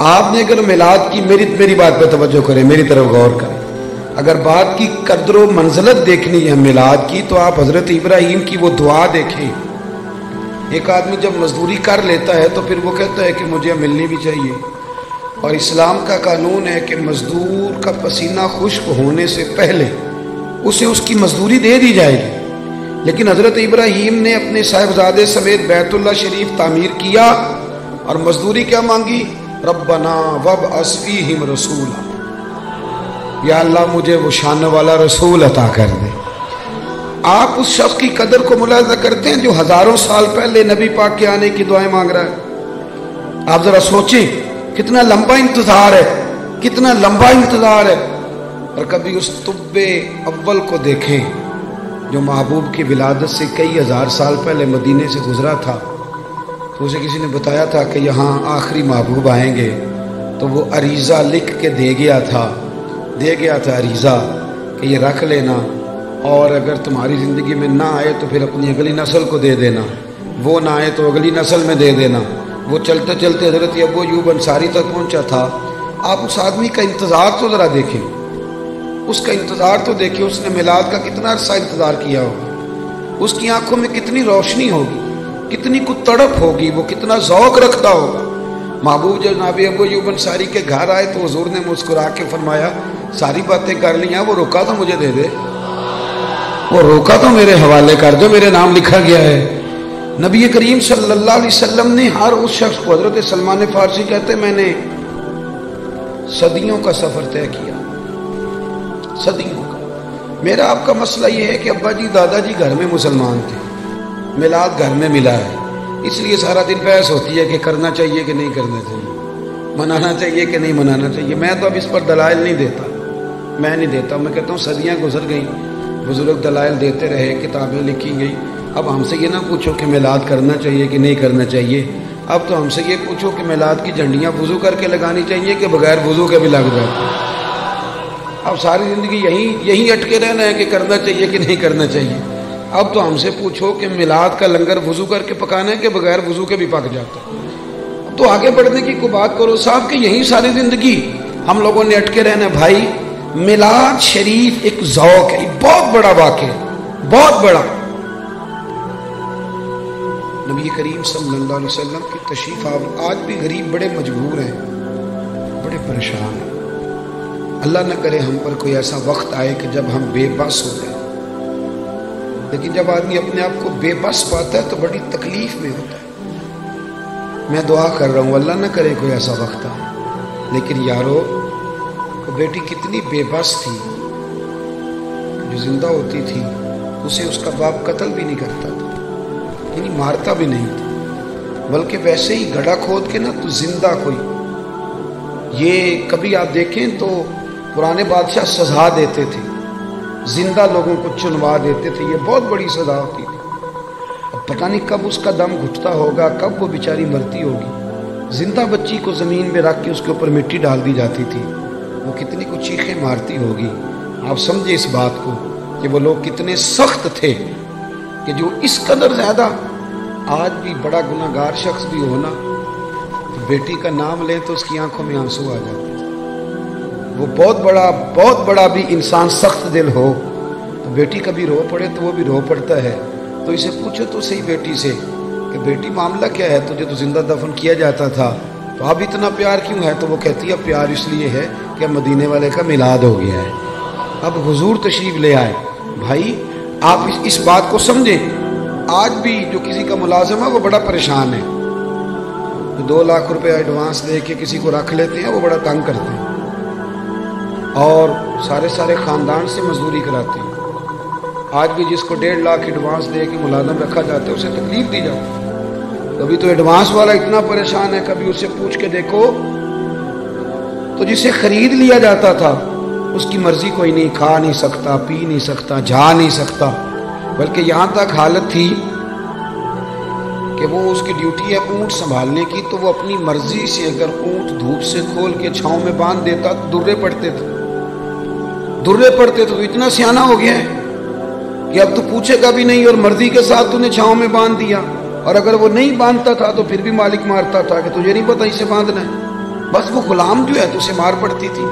آپ نے اگر میلاد کی، میری بات پہ توجہ کریں، میری طرف غور کریں، اگر بات کی قدر و منزلت دیکھنی ہے میلاد کی تو آپ حضرت ابراہیم کی وہ دعا دیکھیں. ایک آدمی جب مزدوری کر لیتا ہے تو پھر وہ کہتا ہے کہ مجھے ملنی بھی چاہیے، اور اسلام کا قانون ہے کہ مزدور کا پسینہ خشک ہونے سے پہلے اسے اس کی مزدوری دے دی جائے گی. لیکن حضرت ابراہیم نے اپنے صاحبزادے سمیت بیت اللہ شریف تعمیر کیا اور مزدوری کیا مانگی؟ ربنا وابعث فیہم رسولا، یا اللہ مجھے وہ شان والا رسول عطا کر دے. آپ اس شخص کی قدر کو ملاحظہ کرتے ہیں جو ہزاروں سال پہلے نبی پاک کے آنے کی دعائیں مانگ رہا ہے؟ آپ ذرا سوچیں کتنا لمبا انتظار ہے، کتنا لمبا انتظار ہے. اور کبھی اس طب اول کو دیکھیں جو محبوب کی ولادت سے کئی ہزار سال پہلے مدینے سے گزرا تھا. تو اسے کسی نے بتایا تھا کہ یہاں آخری محبوب آئیں گے، تو وہ عریضہ لکھ کے دے گیا تھا عریضہ کہ یہ رکھ لینا، اور اگر تمہاری زندگی میں نہ آئے تو پھر اپنی اگلی نسل کو دے دینا، وہ نہ آئے تو اگلی نسل میں دے دینا. وہ چلتے چلتے حضرت ابو ایوب انصاری تک پہنچا تھا. آپ اس آدمی کا انتظار تو ذرا دیکھیں، اس کا انتظار تو دیکھیں. اس نے میلاد کا کتنا عرصہ انتظار کیا ہوگا، اس کی آنکھوں میں کتنی روشنی ہوگی، کتنی کو تڑپ ہوگی، وہ کتنا ذوق رکھتا ہوگا. محبوب جب جناب ابو ایوب انصاری کے گھر آئے تو حضور نے مسکرا کے فرمایا ساری باتیں کر لی ہیں، وہ روکا تو مجھے دے دے، وہ روکا تو میرے حوالے کر دو، میرے نام لکھا گیا ہے. نبی کریم صلی اللہ علیہ وسلم نے ہر اس شخص کو، حضرت سلمان فارسی کہتے میں نے صدیوں کا سفر طے کیا، صدیوں کا. میرا آپ کا مسئلہ یہ ہے کہ ابا جی دادا جی گھر میں مسلمان تھے، میلاد گھر میں ملا ہے، اس لیے سارا دن بحث ہوتی ہے کہ کرنا چاہیے کہ نہیں کرنا چاہیے، منانا چاہیے کہ نہیں منانا چاہیے. میں تو اب اس پر دلائل نہیں دیتا، میں نہیں دیتا. میں کہتا ہوں صدیاں گزر گئیں، بزرگ دلائل دیتے رہے، کتابیں لکھی گئی. اب ہم سے یہ نہ پوچھو کہ میلاد کرنا چاہیے کہ نہیں کرنا چاہیے، اب تو ہم سے یہ پوچھو کہ میلاد کی جھنڈیاں وضو کر کے لگانی چاہیے کہ بغیر وضو کے بھی لگ جائے. اب ساری زندگی یہی اٹکے رہنا ہے کہ کرنا چاہیے کہ نہیں کرنا چاہیے. اب تو ہم سے پوچھو کہ میلاد کا لنگر وضو کر کے پکانا ہے کہ بغیر وضو کے بھی پک جاتا ہے. اب تو آگے بڑھنے کی کوئی بات کرو صاحب کہ یہی ساری زندگی ہم لوگوں نے اٹکے رہنا ہے. بھائی میلاد شریف ایک ذوق ہے، بہت بڑا واقعہ، بہت بڑا. نبی کریم صلی اللہ علیہ وسلم کی تشریف آج بھی غریب بڑے مجبور ہیں، بڑے پریشان ہیں. اللہ نہ کرے ہم پر کوئی ایسا وقت آئے کہ جب ہم بے بس ہو جائیں. لیکن جب آدمی اپنے آپ کو بے بس پاتا ہے تو بڑی تکلیف میں ہوتا ہے. میں دعا کر رہا ہوں اللہ نہ کرے کوئی ایسا وقت آئے. لیکن یارو بیٹی کتنی بے بس تھی، جو زندہ ہوتی تھی اسے اس کا باپ قتل بھی نہیں کرتا تھا، یعنی مارتا بھی نہیں تھا، بلکہ ویسے ہی گڑھا کھود کے نا تو زندہ کوئی. یہ کبھی آپ دیکھیں تو پرانے بادشاہ سزا دیتے تھے، زندہ لوگوں کو چنوا دیتے تھے، یہ بہت بڑی سزا ہوتی تھی. اب پتہ نہیں کب اس کا دم گھٹتا ہوگا، کب وہ بیچاری مرتی ہوگی. زندہ بچی کو زمین میں رکھ کے اس کے اوپر مٹی ڈال دی جاتی تھی، وہ کتنی کو چیخیں مارتی ہوگی. آپ سمجھے اس بات کو کہ وہ لوگ کتنے سخت تھے کہ جو اس قدر زیادہ. آج بھی بڑا گناہ گار شخص بھی ہونا تو بیٹی کا نام لیں تو اس کی آنکھوں میں آنسو آ جاتے ہیں. وہ بہت بڑا بھی انسان سخت دل ہو تو بیٹی کبھی رو پڑے تو وہ بھی رو پڑتا ہے. تو اسے پوچھو تو صحیح بیٹی سے کہ بیٹی معاملہ کیا ہے، تجھے تو زندہ دفن کیا جاتا تھا تو اب اتنا پیار کیوں ہے؟ تو وہ کہتی ہے پیار اس لیے ہے کہ مدینے والے کا میلاد ہو گیا ہے، اب حضور تشریف لے آئے. بھائی آپ اس بات کو سمجھیں. آج بھی جو کسی کا ملازم ہے وہ بڑا پریشان ہے، 2 لاکھ روپے ایڈوانس دے کے کسی کو رکھ لیتے ہیں، وہ بڑا تنگ کرتے ہیں اور سارے خاندان سے مزدوری کراتے ہیں. آج بھی جس کو 1.5 لاکھ ایڈوانس دے کے ملازم رکھا جاتا ہے اسے تکلیف دی جاتی ہے. کبھی تو ایڈوانس والا اتنا پریشان ہے، کبھی اسے پوچھ کے دیکھو تو جسے خرید لیا جاتا تھا اس کی مرضی کوئی نہیں، کھا نہیں سکتا، پی نہیں سکتا، جا نہیں سکتا، بلکہ یہاں تک حالت تھی کہ وہ اس کی ڈیوٹی ہے اونٹ سنبھالنے کی، تو وہ اپنی مرضی سے اگر اونٹ دھوپ سے کھول کے چھاؤں میں باندھ دیتا تو درے پڑتے تھے. تو اتنا سیانہ ہو گیا ہے کہ اب تو پوچھے گا بھی نہیں اور مرضی کے ساتھ تو نے چھاؤں میں باندھ دیا. اور اگر وہ نہیں باندھتا تھا تو پھر بھی مالک مارتا تھا کہ تجھے نہیں پتا اسے باندھنا ہے. بس وہ غلام جو ہے تو اسے مار پڑتی تھی.